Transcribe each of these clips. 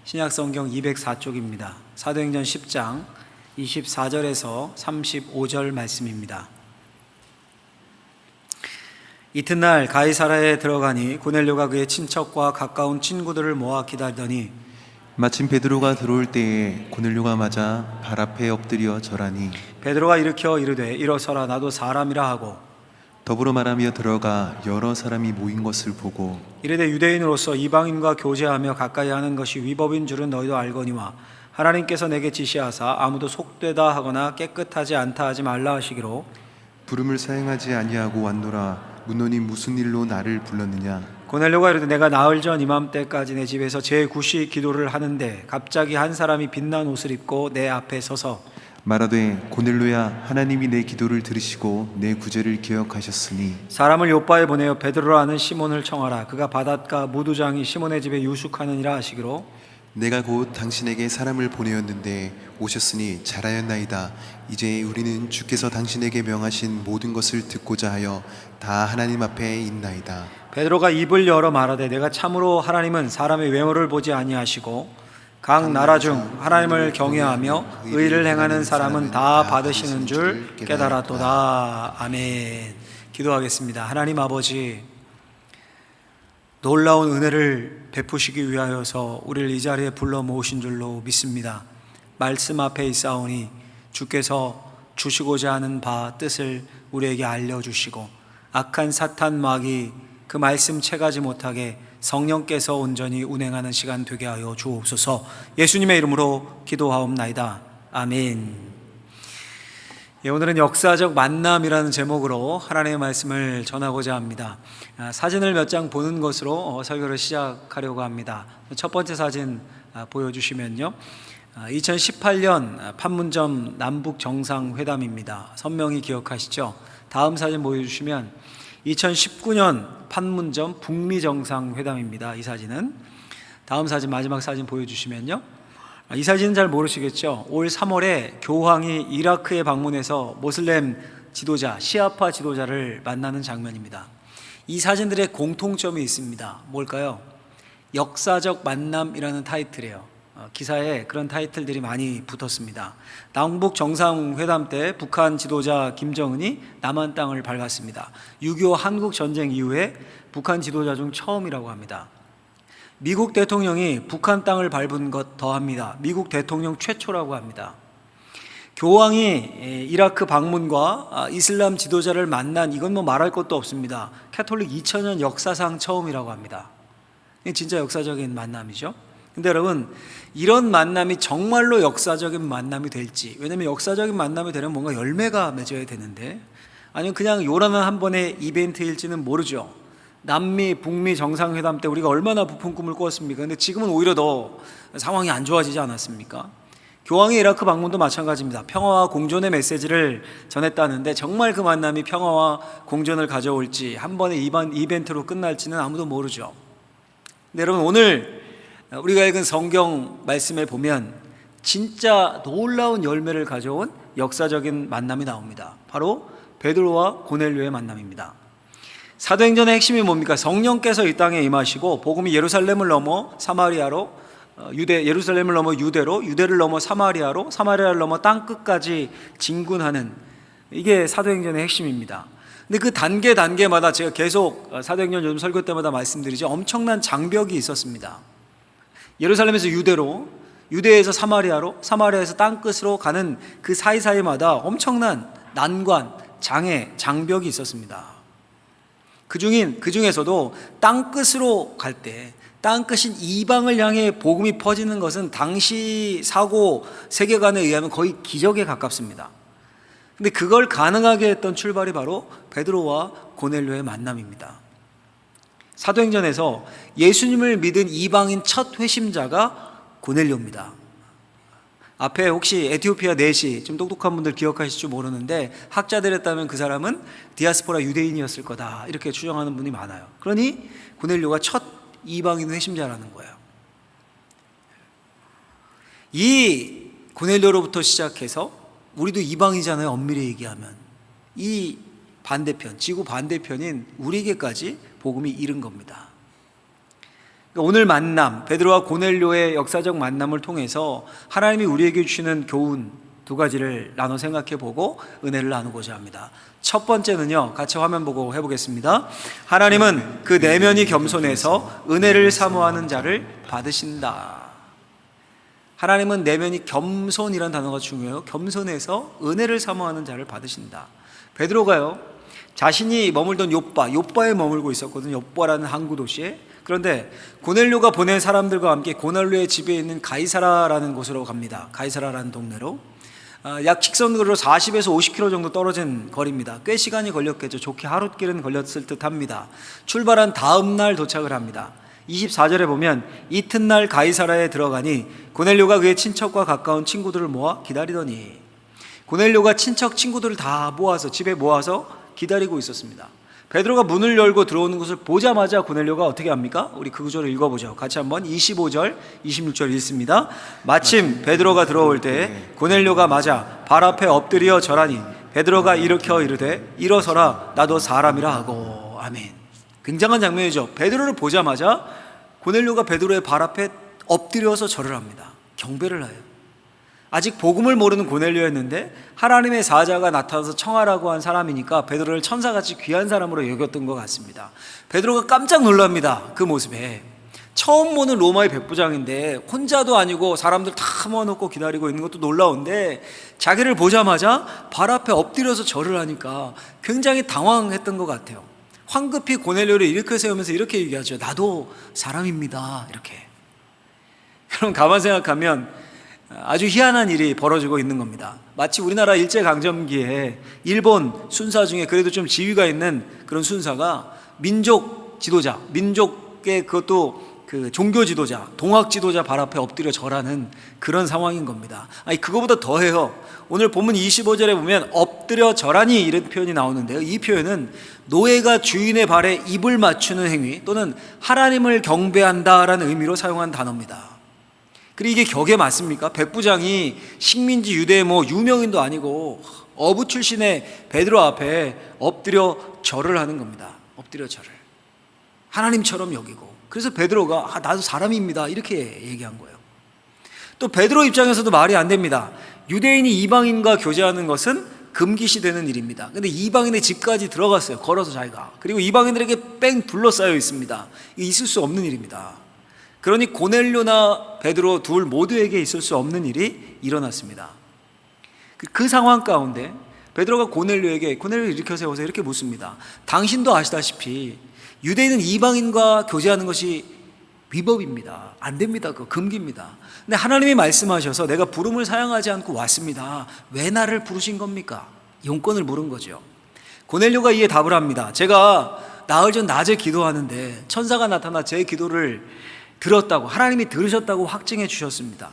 신약성경 204쪽입니다. 사도행전 10장 24절에서 35절 말씀입니다. 이튿날 가이사라에 들어가니 고넬료가 그의 친척과 가까운 친구들을 모아 기다리더니 마침 베드로가 들어올 때에 고넬료가 맞아 발 앞에 엎드려 절하니 베드로가 일으켜 이르되 일어서라 나도 사람이라 하고 더불어 말하며 들어가 여러 사람이 모인 것을 보고 이르되 유대인으로서 이방인과 교제하며 가까이 하는 것이 위법인 줄은 너희도 알거니와 하나님께서 내게 지시하사 아무도 속되다 하거나 깨끗하지 않다 하지 말라 하시기로 부름을 사행하지 아니하고 왔노라. 묻노니 무슨 일로 나를 불렀느냐. 고넬료가 이르되 내가 나흘 전 이맘때까지 내 집에서 제9시 기도를 하는데 갑자기 한 사람이 빛난 옷을 입고 내 앞에 서서 말하되 고넬료야, 하나님이 내 기도를 들으시고 내 구제를 기억하셨으니 사람을 요바에 보내어 베드로라는 시몬을 청하라. 그가 바닷가 무두장이 시몬의 집에 유숙하느니라 하시기로 내가 곧 당신에게 사람을 보내었는데 오셨으니 잘하였나이다. 이제 우리는 주께서 당신에게 명하신 모든 것을 듣고자 하여 다 하나님 앞에 있나이다. 베드로가 입을 열어 말하되 내가 참으로 하나님은 사람의 외모를 보지 아니하시고 각 나라 중 하나님을 경외하며 의를 행하는 사람은 다 받으시는 줄 깨달았도다. 아멘. 기도하겠습니다. 하나님 아버지, 놀라운 은혜를 베푸시기 위하여서 우리를 이 자리에 불러 모으신 줄로 믿습니다. 말씀 앞에 있사오니 주께서 주시고자 하는 바 뜻을 우리에게 알려주시고 악한 사탄 마귀 그 말씀 채가지 못하게 성령께서 온전히 운행하는 시간 되게 하여 주옵소서. 예수님의 이름으로 기도하옵나이다. 아멘. 오늘은 역사적 만남이라는 제목으로 하나님의 말씀을 전하고자 합니다. 사진을 몇 장 보는 것으로 설교를 시작하려고 합니다. 첫 번째 사진 보여주시면요, 2018년 판문점 남북 정상회담입니다. 선명히 기억하시죠? 다음 사진 보여주시면 2019년 판문점 북미 정상회담입니다. 이 사진은 다음 사진, 마지막 사진 보여주시면요, 이 사진은 잘 모르시겠죠? 올 3월에 교황이 이라크에 방문해서 모슬렘 지도자, 시아파 지도자를 만나는 장면입니다. 이 사진들의 공통점이 있습니다. 뭘까요? 역사적 만남이라는 타이틀이에요. 기사에 그런 타이틀들이 많이 붙었습니다. 남북 정상회담 때 북한 지도자 김정은이 남한 땅을 밟았습니다. 6.25 한국 전쟁 이후에 북한 지도자 중 처음이라고 합니다. 미국 대통령이 북한 땅을 밟은 것 더합니다. 미국 대통령 최초라고 합니다. 교황이 이라크 방문과 이슬람 지도자를 만난, 이건 뭐 말할 것도 없습니다. 캐톨릭 2000년 역사상 처음이라고 합니다. 진짜 역사적인 만남이죠. 근데 여러분, 이런 만남이 정말로 역사적인 만남이 될지, 왜냐하면 역사적인 만남이 되려면 뭔가 열매가 맺어야 되는데, 아니면 그냥 요란한 한 번의 이벤트일지는 모르죠. 남미, 북미 정상회담 때 우리가 얼마나 부푼 꿈을 꾸었습니까? 근데 지금은 오히려 더 상황이 안 좋아지지 않았습니까? 교황의 이라크 방문도 마찬가지입니다. 평화와 공존의 메시지를 전했다는데 정말 그 만남이 평화와 공존을 가져올지, 한 번의 이벤트로 끝날지는 아무도 모르죠. 근데 여러분, 오늘 우리가 읽은 성경 말씀에 보면 진짜 놀라운 열매를 가져온 역사적인 만남이 나옵니다. 바로 베드로와 고넬료의 만남입니다. 사도행전의 핵심이 뭡니까? 성령께서 이 땅에 임하시고 복음이 예루살렘을 넘어 사마리아로, 예루살렘을 넘어 유대로, 유대를 넘어 사마리아로, 사마리아를 넘어 땅끝까지 진군하는, 이게 사도행전의 핵심입니다. 근데 그 단계마다 제가 계속 사도행전 요즘 설교 때마다 말씀드리죠. 엄청난 장벽이 있었습니다. 예루살렘에서 유대로, 유대에서 사마리아로, 사마리아에서 땅끝으로 가는 그 사이사이마다 엄청난 난관, 장애, 장벽이 있었습니다. 그 중에서도 땅끝으로 갈 때, 땅끝인 이방을 향해 복음이 퍼지는 것은 당시 사고 세계관에 의하면 거의 기적에 가깝습니다. 근데 그걸 가능하게 했던 출발이 바로 베드로와 고넬료의 만남입니다. 사도행전에서 예수님을 믿은 이방인 첫 회심자가 고넬료입니다. 앞에 혹시 에티오피아 내시, 좀 똑똑한 분들 기억하실 줄 모르는데, 학자들에 따르면 그 사람은 디아스포라 유대인이었을 거다, 이렇게 추정하는 분이 많아요. 그러니 고넬료가 첫 이방인 회심자라는 거예요. 이 고넬료로부터 시작해서, 우리도 이방이잖아요, 엄밀히 얘기하면. 이 반대편, 지구 반대편인 우리에게까지 복음이 이른 겁니다. 그러니까 오늘 만남, 베드로와 고넬료의 역사적 만남을 통해서 하나님이 우리에게 주시는 교훈 두 가지를 나눠 생각해 보고 은혜를 나누고자 합니다. 첫 번째는요, 같이 화면 보고 해보겠습니다. 하나님은 그 내면이 겸손해서 은혜를 사모하는 자를 받으신다. 하나님은 내면이 겸손이라는 단어가 중요해요. 겸손해서 은혜를 사모하는 자를 받으신다. 베드로가요, 자신이 머물던 욥바에 머물고 있었거든요. 욥바라는 항구 도시에. 그런데 고넬료가 보낸 사람들과 함께 고넬료의 집에 있는 가이사라라는 곳으로 갑니다. 가이사라라는 동네로. 약 직선으로 40에서 50km 정도 떨어진 거리입니다. 꽤 시간이 걸렸겠죠. 좋게 하룻길은 걸렸을 듯 합니다. 출발한 다음 날 도착을 합니다. 24절에 보면 이튿날 가이사라에 들어가니 고넬료가 그의 친척과 가까운 친구들을 모아 기다리더니, 고넬료가 친척 친구들을 다 모아서 집에 모아서 기다리고 있었습니다. 베드로가 문을 열고 들어오는 것을 보자마자 고넬료가 어떻게 합니까? 우리 그 구절을 읽어보죠. 같이 한번 25절, 26절 읽습니다. 마침 베드로가 들어올 때 고넬료가 맞아 발 앞에 엎드려 절하니 베드로가 일으켜 이르되 일어서라, 나도 사람이라 하고. 아멘. 굉장한 장면이죠. 베드로를 보자마자 고넬료가 베드로의 발 앞에 엎드려서 절을 합니다. 경배를 해요. 아직 복음을 모르는 고넬료였는데 하나님의 사자가 나타나서 청하라고 한 사람이니까 베드로를 천사같이 귀한 사람으로 여겼던 것 같습니다. 베드로가 깜짝 놀랍니다. 그 모습에. 처음 보는 로마의 백부장인데 혼자도 아니고 사람들 다 모아놓고 기다리고 있는 것도 놀라운데 자기를 보자마자 발 앞에 엎드려서 절을 하니까 굉장히 당황했던 것 같아요. 황급히 고넬료를 일으켜 세우면서 이렇게 얘기하죠. 나도 사람입니다. 이렇게. 그럼 가만 생각하면 아주 희한한 일이 벌어지고 있는 겁니다. 마치 우리나라 일제강점기에 일본 순사 중에 그래도 좀 지위가 있는 그런 순사가 민족 지도자, 민족의 그것도 그 종교 지도자, 동학 지도자 발 앞에 엎드려 절하는 그런 상황인 겁니다. 아니, 그거보다 더해요. 오늘 본문 25절에 보면 엎드려 절하니 이런 표현이 나오는데요. 이 표현은 노예가 주인의 발에 입을 맞추는 행위 또는 하나님을 경배한다라는 의미로 사용한 단어입니다. 그리고 이게 격에 맞습니까? 백부장이 식민지 유대의 유명인도 아니고 어부 출신의 베드로 앞에 엎드려 절을 하는 겁니다. 엎드려 절을 하나님처럼 여기고. 그래서 베드로가 나도 사람입니다 이렇게 얘기한 거예요. 또 베드로 입장에서도 말이 안 됩니다. 유대인이 이방인과 교제하는 것은 금기시되는 일입니다. 근데 이방인의 집까지 들어갔어요. 걸어서 자기가. 그리고 이방인들에게 뺑 둘러싸여 있습니다. 이게 있을 수 없는 일입니다. 그러니 고넬료나 베드로 둘 모두에게 있을 수 없는 일이 일어났습니다. 그 상황 가운데 베드로가 고넬료를 일으켜 세워서 이렇게 묻습니다. 당신도 아시다시피 유대인은 이방인과 교제하는 것이 위법입니다. 안 됩니다. 그거 금기입니다. 근데 하나님이 말씀하셔서 내가 부름을 사양하지 않고 왔습니다. 왜 나를 부르신 겁니까? 용건을 물은 거죠. 고넬료가 이에 답을 합니다. 제가 나흘 전 낮에 기도하는데 천사가 나타나 제 기도를 들었다고, 하나님이 들으셨다고 확증해 주셨습니다.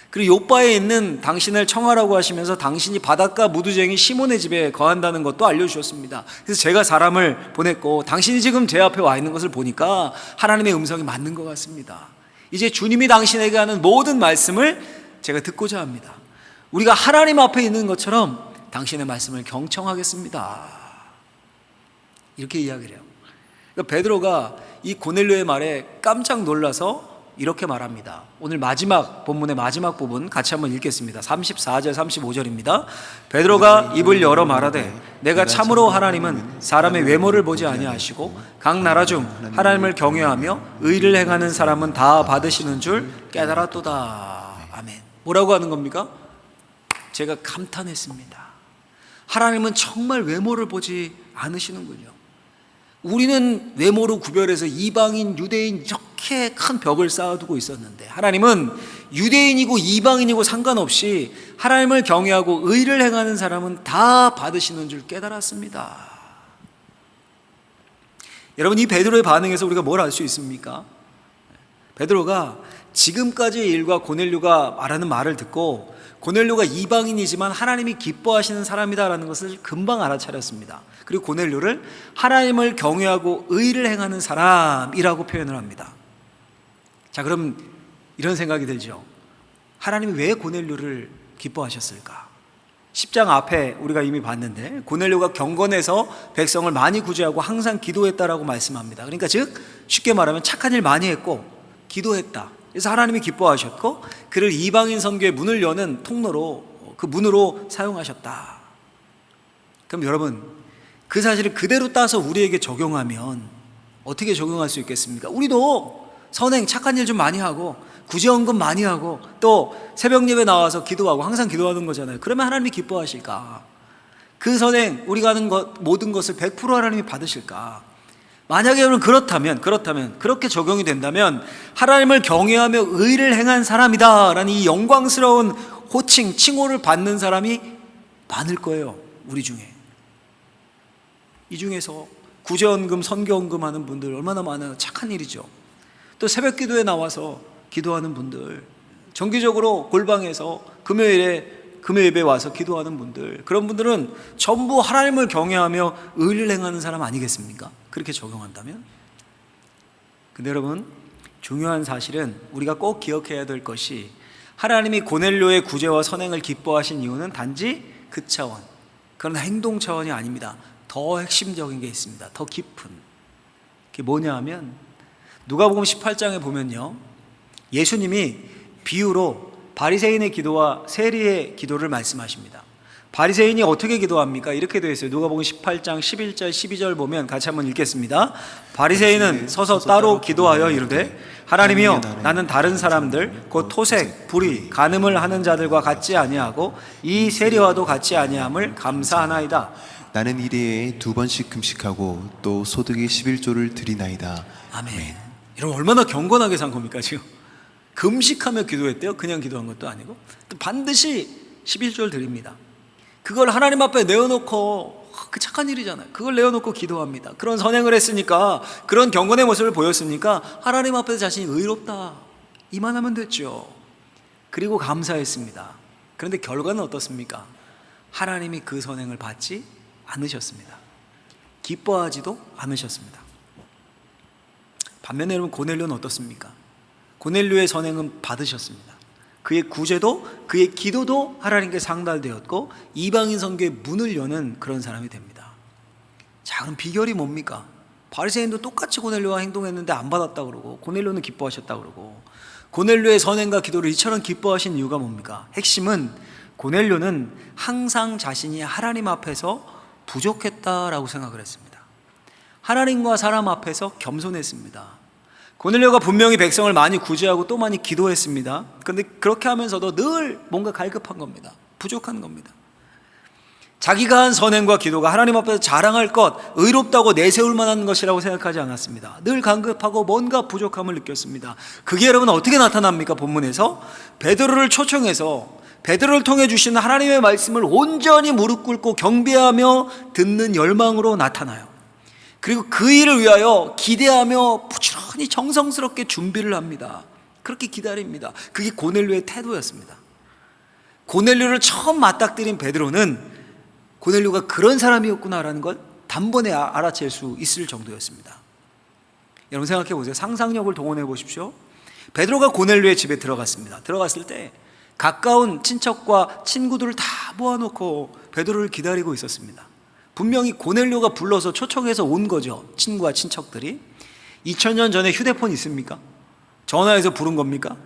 그리고 욥바에 있는 당신을 청하라고 하시면서 당신이 바닷가 무두쟁이 시몬의 집에 거한다는 것도 알려주셨습니다. 그래서 제가 사람을 보냈고 당신이 지금 제 앞에 와 있는 것을 보니까 하나님의 음성이 맞는 것 같습니다. 이제 주님이 당신에게 하는 모든 말씀을 제가 듣고자 합니다. 우리가 하나님 앞에 있는 것처럼 당신의 말씀을 경청하겠습니다. 이렇게 이야기를 해요. 그러니까 베드로가 이 고넬료의 말에 깜짝 놀라서 이렇게 말합니다. 오늘 본문의 마지막 부분 같이 한번 읽겠습니다. 34절 35절입니다. 베드로가 입을 열어 말하되 내가 참으로 하나님은 사람의 외모를 보지 아니하시고 각 나라 중 하나님을 경외하며 의를 행하는 사람은 다 받으시는 줄 깨달았도다. 아멘. 뭐라고 하는 겁니까? 제가 감탄했습니다. 하나님은 정말 외모를 보지 않으시는군요. 우리는 외모로 구별해서 이방인, 유대인 이렇게 큰 벽을 쌓아두고 있었는데 하나님은 유대인이고 이방인이고 상관없이 하나님을 경외하고 의를 행하는 사람은 다 받으시는 줄 깨달았습니다. 여러분, 이 베드로의 반응에서 우리가 뭘 알 수 있습니까? 베드로가 지금까지의 일과 고넬료가 말하는 말을 듣고 고넬료가 이방인이지만 하나님이 기뻐하시는 사람이다라는 것을 금방 알아차렸습니다. 그리고 고넬료를 하나님을 경외하고 의를 행하는 사람이라고 표현을 합니다. 자, 그럼 이런 생각이 들죠. 하나님이 왜 고넬료를 기뻐하셨을까? 10장 앞에 우리가 이미 봤는데 고넬료가 경건해서 백성을 많이 구제하고 항상 기도했다라고 말씀합니다. 그러니까 즉 쉽게 말하면 착한 일 많이 했고 기도했다. 그래서 하나님이 기뻐하셨고 그를 이방인 선교의 문을 여는 통로로, 그 문으로 사용하셨다. 그럼 여러분, 그 사실을 그대로 따서 우리에게 적용하면 어떻게 적용할 수 있겠습니까? 우리도 선행, 착한 일 좀 많이 하고 구제헌금 많이 하고 또 새벽 예배 나와서 기도하고 항상 기도하는 거잖아요. 그러면 하나님이 기뻐하실까? 그 선행, 우리가 하는 것, 모든 것을 100% 하나님이 받으실까? 만약에 여러분 그렇다면 그렇게 적용이 된다면 하나님을 경외하며 의를 행한 사람이다라는 이 영광스러운 호칭, 칭호를 받는 사람이 많을 거예요. 우리 중에. 이 중에서 구제헌금, 선교헌금 하는 분들 얼마나 많아요. 착한 일이죠. 또 새벽 기도에 나와서 기도하는 분들, 정기적으로 골방에서 금요 예배 와서 기도하는 분들, 그런 분들은 전부 하나님을 경외하며 의를 행하는 사람 아니겠습니까? 그렇게 적용한다면? 근데 여러분, 중요한 사실은 우리가 꼭 기억해야 될 것이 하나님이 고넬료의 구제와 선행을 기뻐하신 이유는 단지 그 차원, 그런 행동 차원이 아닙니다. 더 핵심적인 게 있습니다. 더 깊은. 그게 뭐냐 하면 누가복음 18장에 보면요, 예수님이 비유로 바리새인의 기도와 세리의 기도를 말씀하십니다. 바리새인이 어떻게 기도합니까? 이렇게 되어 있어요. 누가복음 18장 11절 12절 보면 같이 한번 읽겠습니다. 바리새인은 서서 따로 기도하여 이르되 하나님이여, 나는 다른 사람들 곧 토색, 불의, 간음을 하는 자들과 같지 아니하고 이 세리와도 같지 아니함을 감사하나이다. 나는 일해에 2번씩 금식하고 또 소득의 11조를 드리나이다. 아멘. 여러분, 얼마나 경건하게 산 겁니까 지금? 금식하며 기도했대요. 그냥 기도한 것도 아니고 또 반드시 11조를 드립니다. 그걸 하나님 앞에 내어놓고, 그 착한 일이잖아요. 그걸 내어놓고 기도합니다. 그런 선행을 했으니까, 그런 경건의 모습을 보였으니까 하나님 앞에서 자신이 의롭다 이만하면 됐죠. 그리고 감사했습니다. 그런데 결과는 어떻습니까? 하나님이 그 선행을 받지 않으셨습니다. 기뻐하지도 않으셨습니다. 반면에 여러분, 고넬료는 어떻습니까? 고넬료의 선행은 받으셨습니다. 그의 구제도, 그의 기도도 하나님께 상달되었고 이방인 선교의 문을 여는 그런 사람이 됩니다. 자, 그럼 비결이 뭡니까? 바리새인도 똑같이 고넬료와 행동했는데 안 받았다 그러고, 고넬료는 기뻐하셨다 그러고, 고넬료의 선행과 기도를 이처럼 기뻐하신 이유가 뭡니까? 핵심은 고넬료는 항상 자신이 하나님 앞에서 부족했다라고 생각을 했습니다. 하나님과 사람 앞에서 겸손했습니다. 고넬료가 분명히 백성을 많이 구제하고 또 많이 기도했습니다. 그런데 그렇게 하면서도 늘 뭔가 갈급한 겁니다. 부족한 겁니다. 자기가 한 선행과 기도가 하나님 앞에서 자랑할 것, 의롭다고 내세울 만한 것이라고 생각하지 않았습니다. 늘 간급하고 뭔가 부족함을 느꼈습니다. 그게 여러분 어떻게 나타납니까? 본문에서 베드로를 초청해서 베드로를 통해 주시는 하나님의 말씀을 온전히 무릎 꿇고 경배하며 듣는 열망으로 나타나요. 그리고 그 일을 위하여 기대하며 부지런히 정성스럽게 준비를 합니다. 그렇게 기다립니다. 그게 고넬료의 태도였습니다. 고넬료를 처음 맞닥뜨린 베드로는 고넬료가 그런 사람이었구나라는 걸 단번에 알아챌 수 있을 정도였습니다. 여러분 생각해 보세요. 상상력을 동원해 보십시오. 베드로가 고넬료의 집에 들어갔습니다. 들어갔을 때 가까운 친척과 친구들을 다 모아놓고 베드로를 기다리고 있었습니다. 분명히 고넬료가 불러서 초청해서 온 거죠. 친구와 친척들이. 2000년 전에 휴대폰 있습니까? 전화해서 부른 겁니까?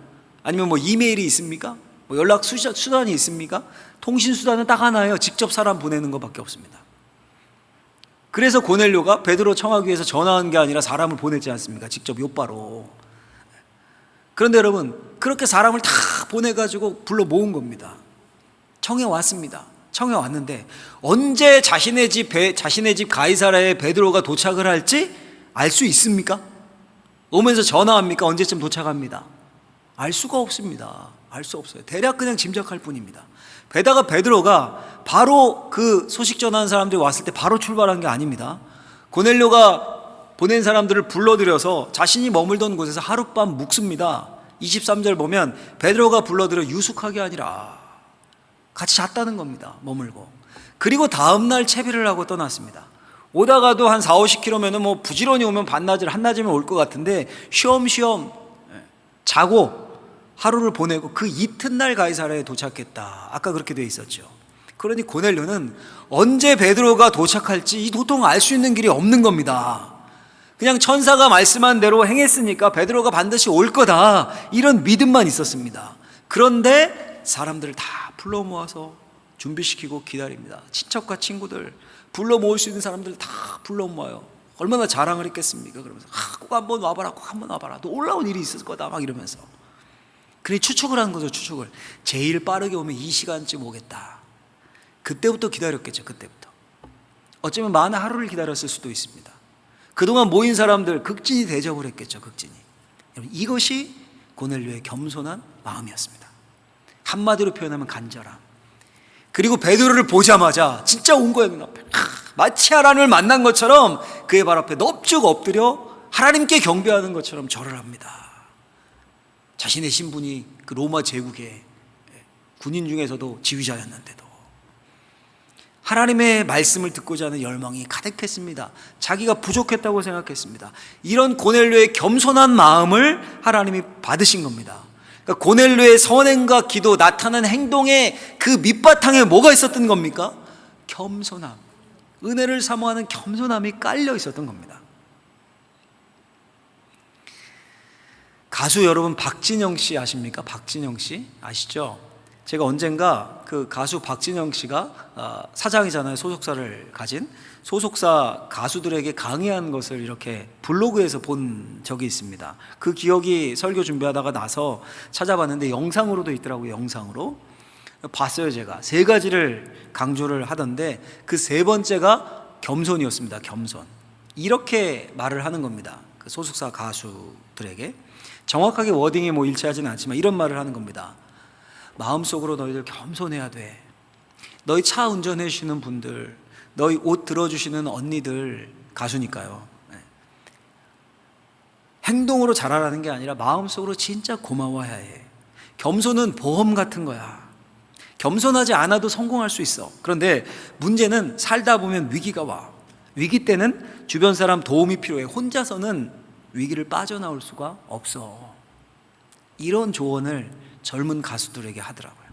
아니면 뭐 이메일이 있습니까? 뭐 연락 수단이 있습니까? 통신 수단은 딱 하나예요. 직접 사람 보내는 것밖에 없습니다. 그래서 고넬료가 베드로 청하기 위해서 전화한 게 아니라 사람을 보냈지 않습니까? 직접 요바로. 그런데 여러분, 그렇게 사람을 다 보내가지고 불러 모은 겁니다. 청해 왔습니다. 청해 왔는데 언제 자신의 집 가이사라에 베드로가 도착을 할지 알 수 있습니까? 오면서 전화합니까? 언제쯤 도착합니다. 알 수가 없습니다. 알 수 없어요. 대략 그냥 짐작할 뿐입니다. 게다가 베드로가 바로 그 소식 전하는 사람들이 왔을 때 바로 출발한 게 아닙니다. 고넬료가 보낸 사람들을 불러들여서 자신이 머물던 곳에서 하룻밤 묵습니다. 23절 보면 베드로가 불러들여 유숙하게 아니라 같이 잤다는 겁니다. 머물고. 그리고 다음날 채비를 하고 떠났습니다. 오다가도 한 40-50km면 뭐 부지런히 오면 반나절, 한나절이면 올 것 같은데 쉬엄쉬엄 자고 하루를 보내고 그 이튿날 가이사라에 도착했다. 아까 그렇게 돼 있었죠. 그러니 고넬료는 언제 베드로가 도착할지 이 도통 알 수 있는 길이 없는 겁니다. 그냥 천사가 말씀한 대로 행했으니까 베드로가 반드시 올 거다, 이런 믿음만 있었습니다. 그런데 사람들을 다 불러 모아서 준비시키고 기다립니다. 친척과 친구들, 불러 모을 수 있는 사람들 다 불러 모아요. 얼마나 자랑을 했겠습니까? 그러면서 꼭 한번 와봐라, 꼭 한번 와봐라, 또 올라온 일이 있을 거다, 막 이러면서. 그래 추측을 하는 거죠. 추측을. 제일 빠르게 오면 이 시간쯤 오겠다. 그때부터 기다렸겠죠. 그때부터. 어쩌면 많은 하루를 기다렸을 수도 있습니다. 그동안 모인 사람들 극진히 대접을 했겠죠. 극진히. 이것이 고넬료의 겸손한 마음이었습니다. 한마디로 표현하면 간절함. 그리고 베드로를 보자마자 진짜 온 거예요. 눈앞에. 마치 하나님을 만난 것처럼 그의 발 앞에 넙죽 엎드려 하나님께 경배하는 것처럼 절을 합니다. 자신의 신분이 그 로마 제국의 군인 중에서도 지휘자였는데도 하나님의 말씀을 듣고자 하는 열망이 가득했습니다. 자기가 부족했다고 생각했습니다. 이런 고넬료의 겸손한 마음을 하나님이 받으신 겁니다. 그러니까 고넬료의 선행과 기도, 나타난 행동의 그 밑바탕에 뭐가 있었던 겁니까? 겸손함, 은혜를 사모하는 겸손함이 깔려 있었던 겁니다. 가수 여러분 박진영 씨 아십니까? 박진영 씨 아시죠? 제가 언젠가 그 가수 박진영 씨가 사장이잖아요. 소속사를 가진 소속사 가수들에게 강의한 것을 이렇게 블로그에서 본 적이 있습니다. 그 기억이 설교 준비하다가 나서 찾아봤는데 영상으로도 있더라고요. 영상으로 봤어요. 제가 세 가지를 강조를 하던데 그 세 번째가 겸손이었습니다. 겸손. 이렇게 말을 하는 겁니다. 그 소속사 가수들에게. 정확하게 워딩이 뭐 일치하지는 않지만 이런 말을 하는 겁니다. 마음속으로 너희들 겸손해야 돼. 너희 차 운전해 주시는 분들, 너희 옷 들어주시는 언니들, 가수니까요. 행동으로 잘하라는 게 아니라 마음속으로 진짜 고마워해야 해. 겸손은 보험 같은 거야. 겸손하지 않아도 성공할 수 있어. 그런데 문제는 살다 보면 위기가 와. 위기 때는 주변 사람 도움이 필요해. 혼자서는 위기를 빠져나올 수가 없어. 이런 조언을 젊은 가수들에게 하더라고요.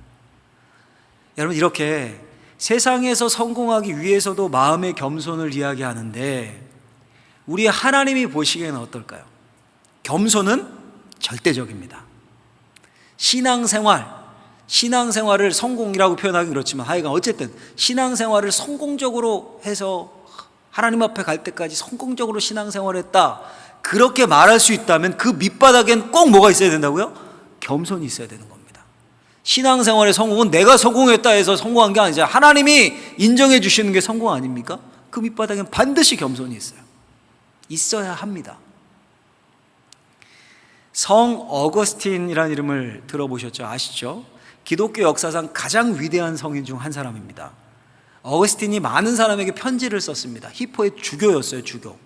여러분, 이렇게 세상에서 성공하기 위해서도 마음의 겸손을 이야기하는데 우리 하나님이 보시기에는 어떨까요? 겸손은 절대적입니다. 신앙생활을 성공이라고 표현하기 그렇지만 하여간 어쨌든 신앙생활을 성공적으로 해서 하나님 앞에 갈 때까지 성공적으로 신앙생활을 했다, 그렇게 말할 수 있다면 그 밑바닥엔 꼭 뭐가 있어야 된다고요? 겸손이 있어야 되는 겁니다. 신앙생활의 성공은 내가 성공했다 해서 성공한 게 아니죠. 하나님이 인정해 주시는 게 성공 아닙니까? 그 밑바닥엔 반드시 겸손이 있어요. 있어야 합니다. 성 어거스틴이라는 이름을 들어보셨죠? 아시죠? 기독교 역사상 가장 위대한 성인 중 한 사람입니다. 어거스틴이 많은 사람에게 편지를 썼습니다. 히포의 주교였어요. 주교.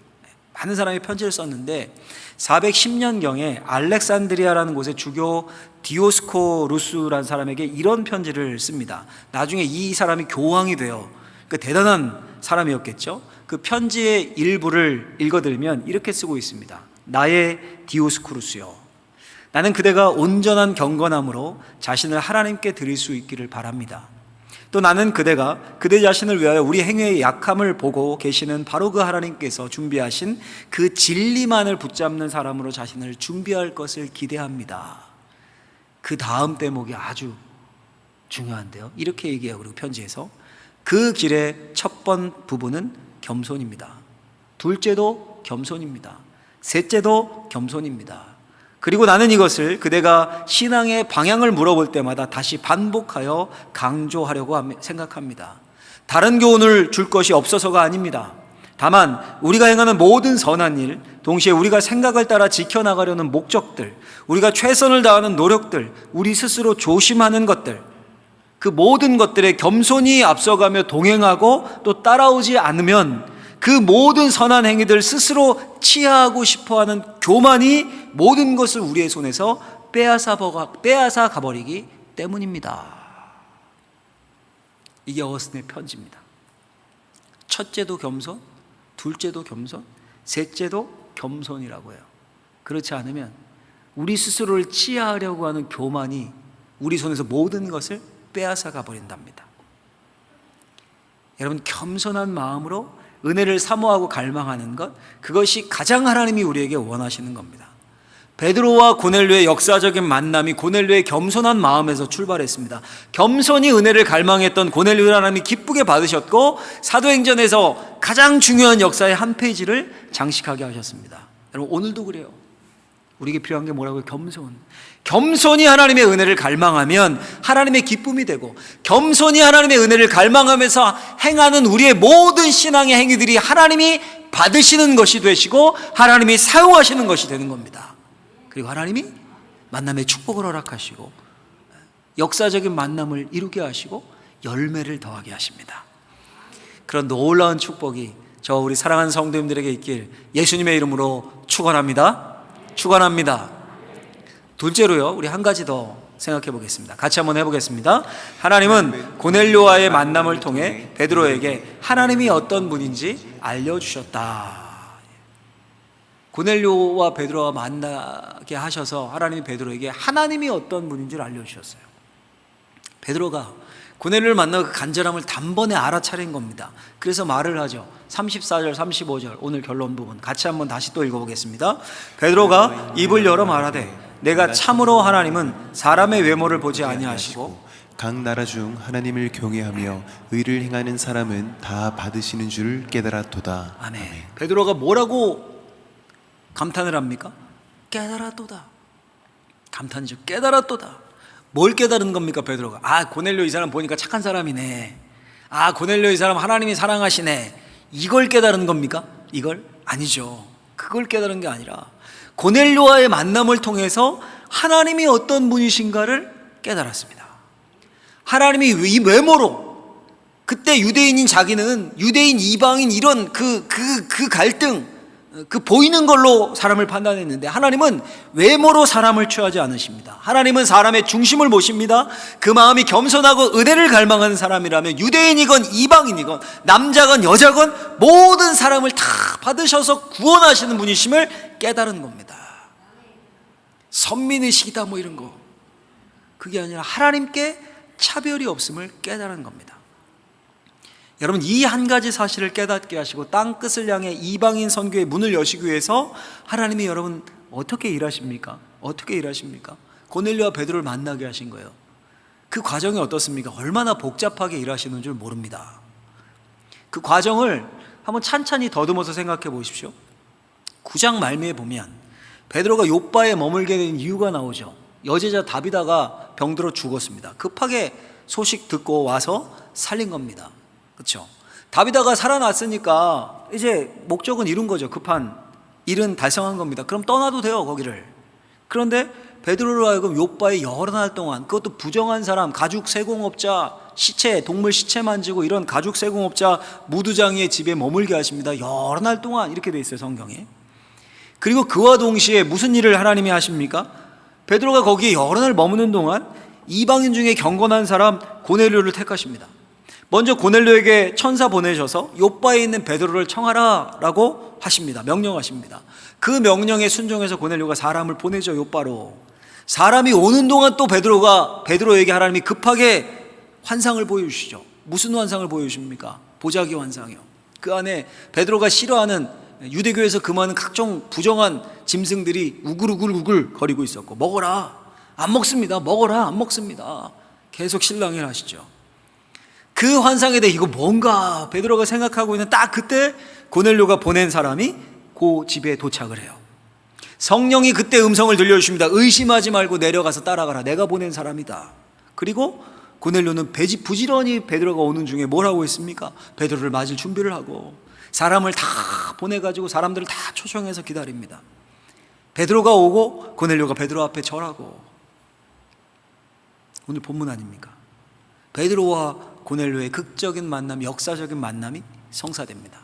많은 사람이 편지를 썼는데 410년경에 알렉산드리아라는 곳에 주교 디오스코루스라는 사람에게 이런 편지를 씁니다. 나중에 이 사람이 교황이 돼요. 그 대단한 사람이었겠죠. 그 편지의 일부를 읽어드리면 이렇게 쓰고 있습니다. 나의 디오스코루스요, 나는 그대가 온전한 경건함으로 자신을 하나님께 드릴 수 있기를 바랍니다. 또 나는 그대가 그대 자신을 위하여 우리 행위의 약함을 보고 계시는 바로 그 하나님께서 준비하신 그 진리만을 붙잡는 사람으로 자신을 준비할 것을 기대합니다. 그 다음 대목이 아주 중요한데요. 이렇게 얘기해요. 그리고 편지에서 그 길의 첫 번 부분은 겸손입니다. 둘째도 겸손입니다. 셋째도 겸손입니다. 그리고 나는 이것을 그대가 신앙의 방향을 물어볼 때마다 다시 반복하여 강조하려고 생각합니다. 다른 교훈을 줄 것이 없어서가 아닙니다. 다만 우리가 행하는 모든 선한 일, 동시에 우리가 생각을 따라 지켜나가려는 목적들, 우리가 최선을 다하는 노력들, 우리 스스로 조심하는 것들, 그 모든 것들에 겸손히 앞서가며 동행하고 또 따라오지 않으면 그 모든 선한 행위들 스스로 취하하고 싶어하는 교만이 모든 것을 우리의 손에서 빼앗아 가버리기 때문입니다. 이게 어거스틴의 편지입니다. 첫째도 겸손, 둘째도 겸손, 셋째도 겸손이라고 해요. 그렇지 않으면 우리 스스로를 취하하려고 하는 교만이 우리 손에서 모든 것을 빼앗아 가버린답니다. 여러분, 겸손한 마음으로 은혜를 사모하고 갈망하는 것, 그것이 가장 하나님이 우리에게 원하시는 겁니다. 베드로와 고넬료의 역사적인 만남이 고넬료의 겸손한 마음에서 출발했습니다. 겸손히 은혜를 갈망했던 고넬료를 하나님이 기쁘게 받으셨고, 사도행전에서 가장 중요한 역사의 한 페이지를 장식하게 하셨습니다. 여러분, 오늘도 그래요. 우리에게 필요한 게 뭐라고요? 겸손. 겸손히 하나님의 은혜를 갈망하면 하나님의 기쁨이 되고, 겸손히 하나님의 은혜를 갈망하면서 행하는 우리의 모든 신앙의 행위들이 하나님이 받으시는 것이 되시고 하나님이 사용하시는 것이 되는 겁니다. 그리고 하나님이 만남의 축복을 허락하시고 역사적인 만남을 이루게 하시고 열매를 더하게 하십니다. 그런 놀라운 축복이 저 우리 사랑하는 성도님들에게 있길 예수님의 이름으로 축원합니다. 축원합니다. 둘째로요, 우리 한 가지 더 생각해 보겠습니다. 같이 한번 해보겠습니다. 하나님은 고넬료와의 만남을 통해 베드로에게 하나님이 어떤 분인지 알려주셨다. 고넬료와 베드로와 만나게 하셔서 하나님이 베드로에게 하나님이 어떤 분인지를 알려주셨어요. 베드로가 고넬료를 만나고 그 간절함을 단번에 알아차린 겁니다. 그래서 말을 하죠. 34절 35절 오늘 결론 부분 같이 한번 다시 또 읽어보겠습니다. 베드로가 입을 열어 말하되 내가 참으로 하나님은 사람의 외모를 보지 아니하시고 각 나라 중 하나님을 경외하며 의를 행하는 사람은 다 받으시는 줄 깨달았도다. 아멘. 베드로가 뭐라고 감탄을 합니까? 깨달았도다. 감탄이죠. 깨달았도다. 뭘 깨달은 겁니까, 베드로가? 아, 고넬료 이 사람 보니까 착한 사람이네. 아, 고넬료 이 사람 하나님이 사랑하시네. 이걸 깨달은 겁니까? 이걸? 아니죠. 그걸 깨달은 게 아니라 고넬료와의 만남을 통해서 하나님이 어떤 분이신가를 깨달았습니다. 하나님이 이 외모로, 그때 유대인인 자기는 유대인 이방인 이런 그 갈등, 그 보이는 걸로 사람을 판단했는데 하나님은 외모로 사람을 취하지 않으십니다. 하나님은 사람의 중심을 보십니다. 그 마음이 겸손하고 은혜를 갈망하는 사람이라면 유대인이건 이방인이건 남자건 여자건 모든 사람을 다 받으셔서 구원하시는 분이심을 깨달은 겁니다. 선민의식이다 뭐 이런 거, 그게 아니라 하나님께 차별이 없음을 깨달은 겁니다. 여러분, 이 한 가지 사실을 깨닫게 하시고 땅 끝을 향해 이방인 선교의 문을 여시기 위해서 하나님이 여러분 어떻게 일하십니까? 어떻게 일하십니까? 고넬료와 베드로를 만나게 하신 거예요. 그 과정이 어떻습니까? 얼마나 복잡하게 일하시는 줄 모릅니다. 그 과정을 한번 찬찬히 더듬어서 생각해 보십시오. 9장 말미에 보면 베드로가 욥바에 머물게 된 이유가 나오죠. 여제자 다비다가 병들어 죽었습니다. 급하게 소식 듣고 와서 살린 겁니다. 그렇죠? 다비다가 살아났으니까 이제 목적은 이룬 거죠. 급한 일은 달성한 겁니다. 그럼 떠나도 돼요, 거기를. 그런데 베드로로 하여금 욥바에 여러 날 동안, 그것도 부정한 사람, 가죽 세공업자, 시체, 동물 시체 만지고 이런 가죽 세공업자 무두장이의 집에 머물게 하십니다. 여러 날 동안 이렇게 돼 있어요, 성경에. 그리고 그와 동시에 무슨 일을 하나님이 하십니까? 베드로가 거기에 여러 날 머무는 동안 이방인 중에 경건한 사람 고넬료를 택하십니다. 먼저 고넬료에게 천사 보내셔서 욥바에 있는 베드로를 청하라 라고 하십니다. 명령하십니다. 그 명령에 순종해서 고넬료가 사람을 보내죠. 욥바로. 사람이 오는 동안 또 베드로에게 하나님이 급하게 환상을 보여주시죠. 무슨 환상을 보여주십니까? 보자기 환상이요. 그 안에 베드로가 싫어하는 유대교에서 금하는 각종 부정한 짐승들이 우글우글 거리고 있었고, 먹어라, 안 먹습니다. 먹어라, 안 먹습니다. 계속 실랑이를 하시죠. 그 환상에 대해 이거 뭔가 베드로가 생각하고 있는 딱 그때 고넬료가 보낸 사람이 그 집에 도착을 해요. 성령이 그때 음성을 들려주십니다. 의심하지 말고 내려가서 따라가라. 내가 보낸 사람이다. 그리고 고넬료는 부지런히 베드로가 오는 중에 뭘 하고 있습니까? 베드로를 맞을 준비를 하고 사람을 다 보내가지고 사람들을 다 초청해서 기다립니다. 베드로가 오고 고넬료가 베드로 앞에 절하고. 오늘 본문 아닙니까? 베드로와 고넬료의 극적인 만남, 역사적인 만남이 성사됩니다.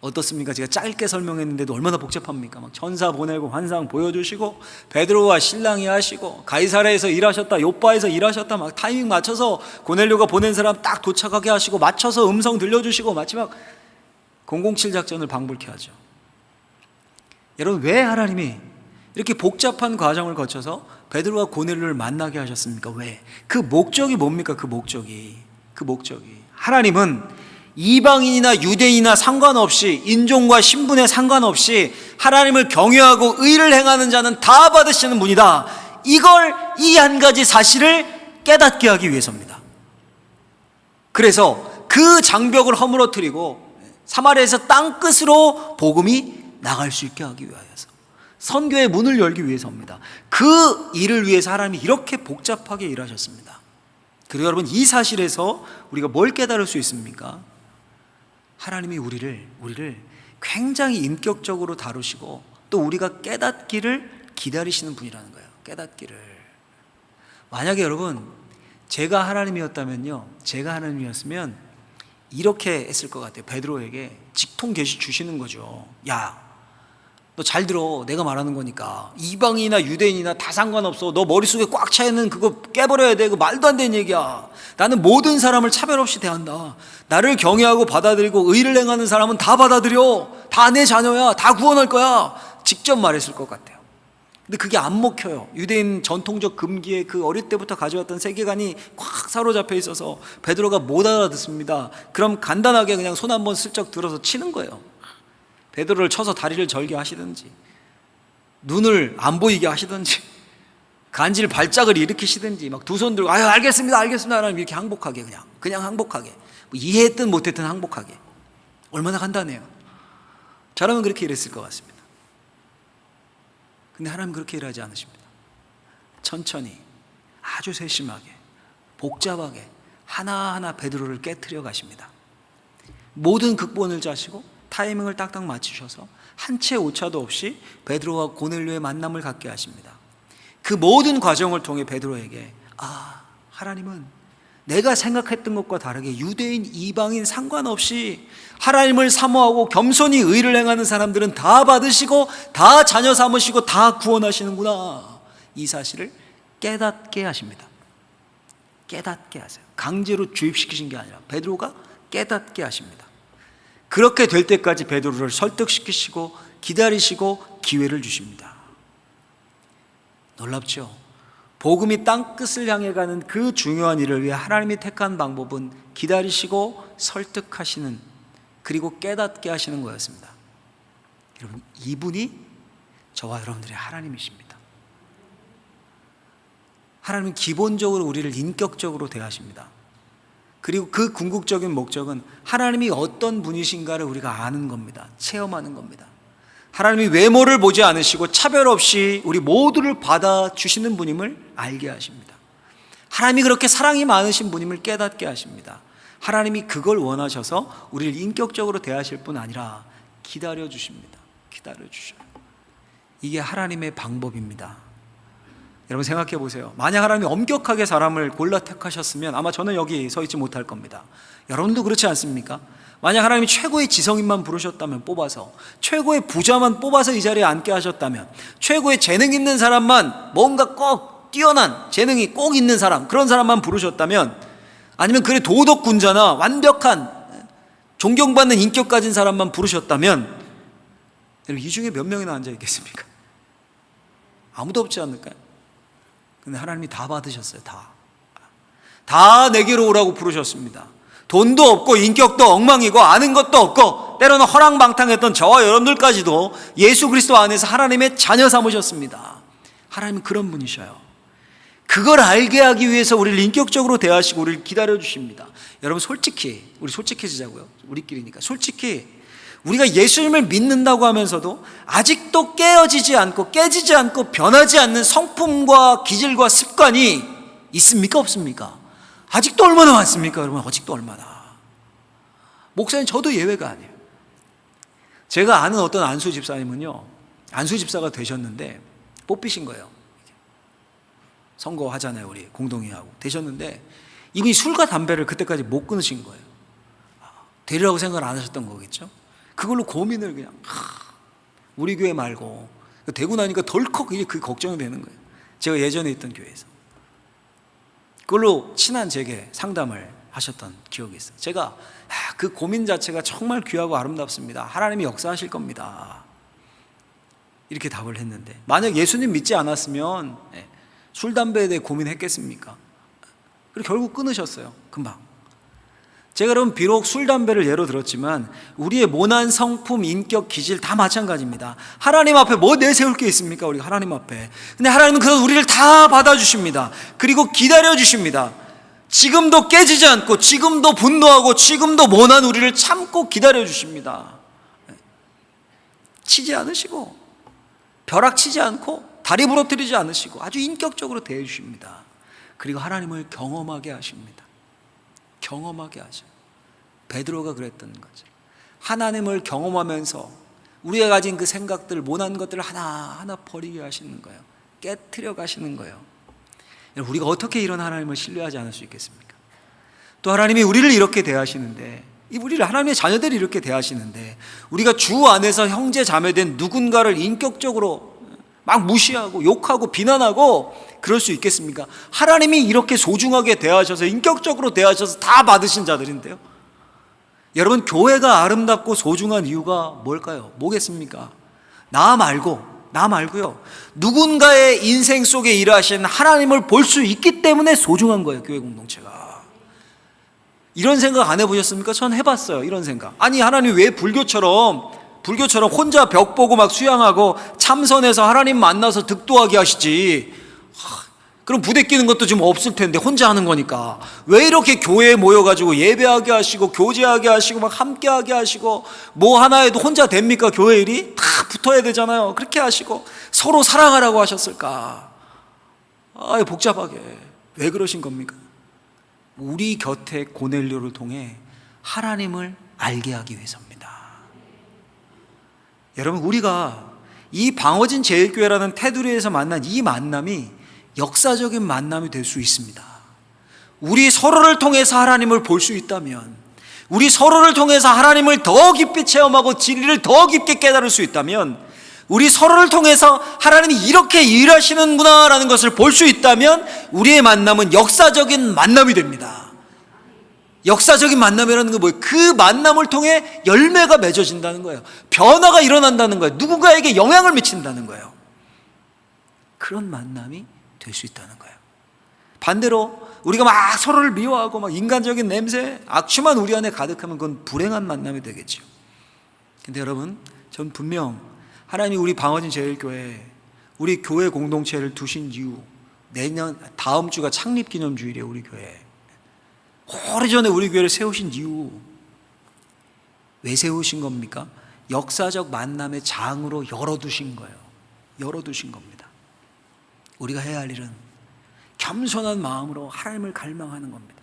어떻습니까? 제가 짧게 설명했는데도 얼마나 복잡합니까? 막 천사 보내고 환상 보여주시고 베드로와 실랑이 하시고 가이사랴에서 일하셨다, 욥바에서 일하셨다, 막 타이밍 맞춰서 고넬료가 보낸 사람 딱 도착하게 하시고 맞춰서 음성 들려주시고 마지막 007 작전을 방불케 하죠. 여러분, 왜 하나님이 이렇게 복잡한 과정을 거쳐서 베드로와 고넬료를 만나게 하셨습니까? 왜? 그 목적이 뭡니까? 그 목적이 하나님은 이방인이나 유대인이나 상관없이, 인종과 신분에 상관없이 하나님을 경외하고 의를 행하는 자는 다 받으시는 분이다. 이걸, 이 한 가지 사실을 깨닫게 하기 위해서입니다. 그래서 그 장벽을 허물어뜨리고 사마리아에서 땅끝으로 복음이 나갈 수 있게 하기 위하여서, 선교의 문을 열기 위해서입니다. 그 일을 위해서 하나님이 이렇게 복잡하게 일하셨습니다. 그리고 여러분, 이 사실에서 우리가 뭘 깨달을 수 있습니까? 하나님이 우리를 굉장히 인격적으로 다루시고 또 우리가 깨닫기를 기다리시는 분이라는 거예요. 깨닫기를. 만약에 여러분, 제가 하나님이었다면요, 제가 하나님이었으면 이렇게 했을 것 같아요. 베드로에게 직통 계시 주시는 거죠. 야, 너 잘 들어. 내가 말하는 거니까. 이방인이나 유대인이나 다 상관없어. 너 머릿속에 꽉 차 있는 그거 깨버려야 돼. 그거 말도 안 되는 얘기야. 나는 모든 사람을 차별 없이 대한다. 나를 경외하고 받아들이고 의를 행하는 사람은 다 받아들여. 다 내 자녀야. 다 구원할 거야. 직접 말했을 것 같아요. 근데 그게 안 먹혀요. 유대인 전통적 금기에 그 어릴 때부터 가져왔던 세계관이 꽉 사로잡혀 있어서 베드로가 못 알아듣습니다. 그럼 간단하게 그냥 손 한번 슬쩍 들어서 치는 거예요. 베드로를 쳐서 다리를 절게 하시든지, 눈을 안 보이게 하시든지, 간질 발작을 일으키시든지, 막 두 손 들고 아유 알겠습니다 하나님, 이렇게 항복하게, 그냥 항복하게, 뭐 이해했든 못했든 항복하게. 얼마나 간단해요. 저라면 그렇게 일했을 것 같습니다. 근데 하나님은 그렇게 일하지 않으십니다. 천천히, 아주 세심하게, 복잡하게 하나하나 베드로를 깨트려 가십니다. 모든 극본을 짜시고 타이밍을 딱딱 맞추셔서 한 채 오차도 없이 베드로와 고넬료의 만남을 갖게 하십니다. 그 모든 과정을 통해 베드로에게, 하나님은 내가 생각했던 것과 다르게 유대인, 이방인 상관없이 하나님을 사모하고 겸손히 의를 행하는 사람들은 다 받으시고 다 자녀 삼으시고 다 구원하시는구나. 이 사실을 깨닫게 하십니다. 깨닫게 하세요. 강제로 주입시키신 게 아니라 베드로가 깨닫게 하십니다. 그렇게 될 때까지 베드로를 설득시키시고 기다리시고 기회를 주십니다. 놀랍죠? 복음이 땅끝을 향해 가는 그 중요한 일을 위해 하나님이 택한 방법은 기다리시고 설득하시는, 그리고 깨닫게 하시는 거였습니다. 여러분, 이분이 저와 여러분들의 하나님이십니다. 하나님은 기본적으로 우리를 인격적으로 대하십니다. 그리고 그 궁극적인 목적은 하나님이 어떤 분이신가를 우리가 아는 겁니다. 체험하는 겁니다. 하나님이 외모를 보지 않으시고 차별 없이 우리 모두를 받아주시는 분임을 알게 하십니다. 하나님이 그렇게 사랑이 많으신 분임을 깨닫게 하십니다. 하나님이 그걸 원하셔서 우리를 인격적으로 대하실 뿐 아니라 기다려주십니다. 기다려주셔요. 이게 하나님의 방법입니다. 여러분 생각해 보세요. 만약 하나님이 엄격하게 사람을 골라 택하셨으면 아마 저는 여기 서 있지 못할 겁니다. 여러분도 그렇지 않습니까? 만약 하나님이 최고의 지성인만 부르셨다면, 뽑아서 최고의 부자만 뽑아서 이 자리에 앉게 하셨다면, 최고의 재능 있는 사람만, 뭔가 꼭 뛰어난 재능이 꼭 있는 사람, 그런 사람만 부르셨다면, 아니면 그래 도덕군자나 완벽한 존경받는 인격 가진 사람만 부르셨다면, 여러분 이 중에 몇 명이나 앉아 있겠습니까? 아무도 없지 않을까요? 근데 하나님이 다 받으셨어요. 다 내게로 오라고 부르셨습니다. 돈도 없고 인격도 엉망이고 아는 것도 없고 때로는 허랑방탕했던 저와 여러분들까지도 예수 그리스도 안에서 하나님의 자녀 삼으셨습니다. 하나님은 그런 분이셔요. 그걸 알게 하기 위해서 우리를 인격적으로 대하시고 우리를 기다려주십니다. 여러분 솔직히, 우리 솔직해지자고요. 우리끼리니까. 솔직히 우리가 예수님을 믿는다고 하면서도 아직도 깨지지 않고 변하지 않는 성품과 기질과 습관이 있습니까? 없습니까? 아직도 얼마나 많습니까? 여러분 아직도 얼마나. 목사님 저도 예외가 아니에요. 제가 아는 어떤 안수 집사님은요, 안수 집사가 되셨는데 뽑히신 거예요. 선거하잖아요. 우리 공동회하고 되셨는데 이분이 술과 담배를 그때까지 못 끊으신 거예요. 되리라고 생각을 안 하셨던 거겠죠. 그걸로 고민을 그냥 우리 교회 말고 되고 나니까 덜컥 이게 그 걱정이 되는 거예요. 제가 예전에 있던 교회에서 그걸로 친한 제게 상담을 하셨던 기억이 있어요. 제가 그 고민 자체가 정말 귀하고 아름답습니다. 하나님이 역사하실 겁니다. 이렇게 답을 했는데, 만약 예수님 믿지 않았으면 술, 담배에 대해 고민했겠습니까? 그리고 결국 끊으셨어요. 금방. 제가 여러분 비록 술, 담배를 예로 들었지만 우리의 모난 성품, 인격, 기질 다 마찬가지입니다. 하나님 앞에 뭐 내세울 게 있습니까? 우리가 하나님 앞에. 근데 하나님은 그래서 우리를 다 받아주십니다. 그리고 기다려주십니다. 지금도 깨지지 않고, 지금도 분노하고, 지금도 모난 우리를 참고 기다려주십니다. 치지 않으시고, 벼락 치지 않고, 다리 부러뜨리지 않으시고, 아주 인격적으로 대해주십니다. 그리고 하나님을 경험하게 하십니다. 경험하게 하죠. 베드로가 그랬던 거죠. 하나님을 경험하면서 우리가 가진 그 생각들, 모난 것들을 하나하나 버리게 하시는 거예요. 깨트려 가시는 거예요. 우리가 어떻게 이런 하나님을 신뢰하지 않을 수 있겠습니까? 또 하나님이 우리를 이렇게 대하시는데, 우리를 하나님의 자녀들이 이렇게 대하시는데, 우리가 주 안에서 형제 자매된 누군가를 인격적으로 막 무시하고 욕하고 비난하고 그럴 수 있겠습니까? 하나님이 이렇게 소중하게 대하셔서, 인격적으로 대하셔서 다 받으신 자들인데요. 여러분, 교회가 아름답고 소중한 이유가 뭘까요? 뭐겠습니까? 나 말고요, 누군가의 인생 속에 일하신 하나님을 볼 수 있기 때문에 소중한 거예요, 교회 공동체가. 이런 생각 안 해보셨습니까? 전 해봤어요, 이런 생각. 아니, 하나님 왜 불교처럼 혼자 벽 보고 막 수양하고 참선해서 하나님 만나서 득도하게 하시지. 그럼 부대 끼는 것도 지금 없을 텐데 혼자 하는 거니까 왜 이렇게 교회에 모여가지고 예배하게 하시고 교제하게 하시고 막 함께하게 하시고 뭐 하나 해도 혼자 됩니까? 교회 일이 다 붙어야 되잖아요. 그렇게 하시고 서로 사랑하라고 하셨을까? 복잡하게 왜 그러신 겁니까? 우리 곁에 고넬료를 통해 하나님을 알게 하기 위해서입니다. 여러분, 우리가 이 방어진 제일교회라는 테두리에서 만난 이 만남이 역사적인 만남이 될 수 있습니다. 우리 서로를 통해서 하나님을 볼 수 있다면, 우리 서로를 통해서 하나님을 더 깊이 체험하고 진리를 더 깊게 깨달을 수 있다면, 우리 서로를 통해서 하나님이 이렇게 일하시는구나 라는 것을 볼 수 있다면 우리의 만남은 역사적인 만남이 됩니다. 역사적인 만남이라는 건 뭐예요? 그 만남을 통해 열매가 맺어진다는 거예요. 변화가 일어난다는 거예요. 누군가에게 영향을 미친다는 거예요. 그런 만남이 될 수 있다는 거예요. 반대로 우리가 막 서로를 미워하고 막 인간적인 냄새, 악취만 우리 안에 가득하면 그건 불행한 만남이 되겠죠. 근데 여러분, 전 분명 하나님이 우리 방어진 제일교회, 우리 교회 공동체를 두신 이유, 다음 주가 창립기념주일이에요. 우리 교회 오래전에 우리 교회를 세우신 이유, 왜 세우신 겁니까? 역사적 만남의 장으로 열어두신 거예요. 열어두신 겁니다. 우리가 해야 할 일은 겸손한 마음으로 하나님을 갈망하는 겁니다.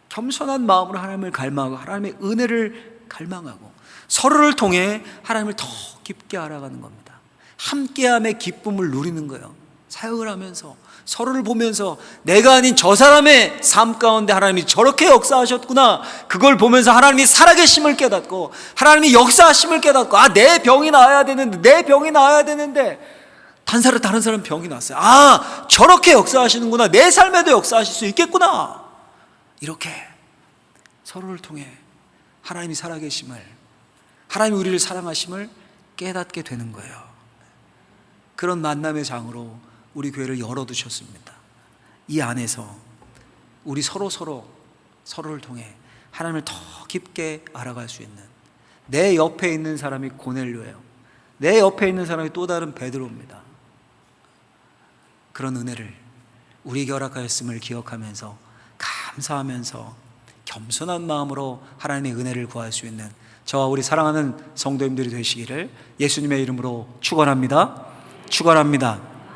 겸손한 마음으로 하나님을 갈망하고 하나님의 은혜를 갈망하고 서로를 통해 하나님을 더 깊게 알아가는 겁니다. 함께함의 기쁨을 누리는 거예요. 사역을 하면서 서로를 보면서 내가 아닌 저 사람의 삶 가운데 하나님이 저렇게 역사하셨구나, 그걸 보면서 하나님이 살아계심을 깨닫고 하나님이 역사하심을 깨닫고, 내 병이 나아야 되는데 다른 사람 병이 났어요. 저렇게 역사하시는구나, 내 삶에도 역사하실 수 있겠구나. 이렇게 서로를 통해 하나님이 살아계심을, 하나님이 우리를 사랑하심을 깨닫게 되는 거예요. 그런 만남의 장으로 우리 교회를 열어두셨습니다. 이 안에서 우리 서로를 통해 하나님을 더 깊게 알아갈 수 있는, 내 옆에 있는 사람이 고넬료예요. 내 옆에 있는 사람이 또 다른 베드로입니다. 그런 은혜를 우리에게 허락하였음을 기억하면서 감사하면서 겸손한 마음으로 하나님의 은혜를 구할 수 있는 저와 우리 사랑하는 성도님들이 되시기를 예수님의 이름으로 축원합니다.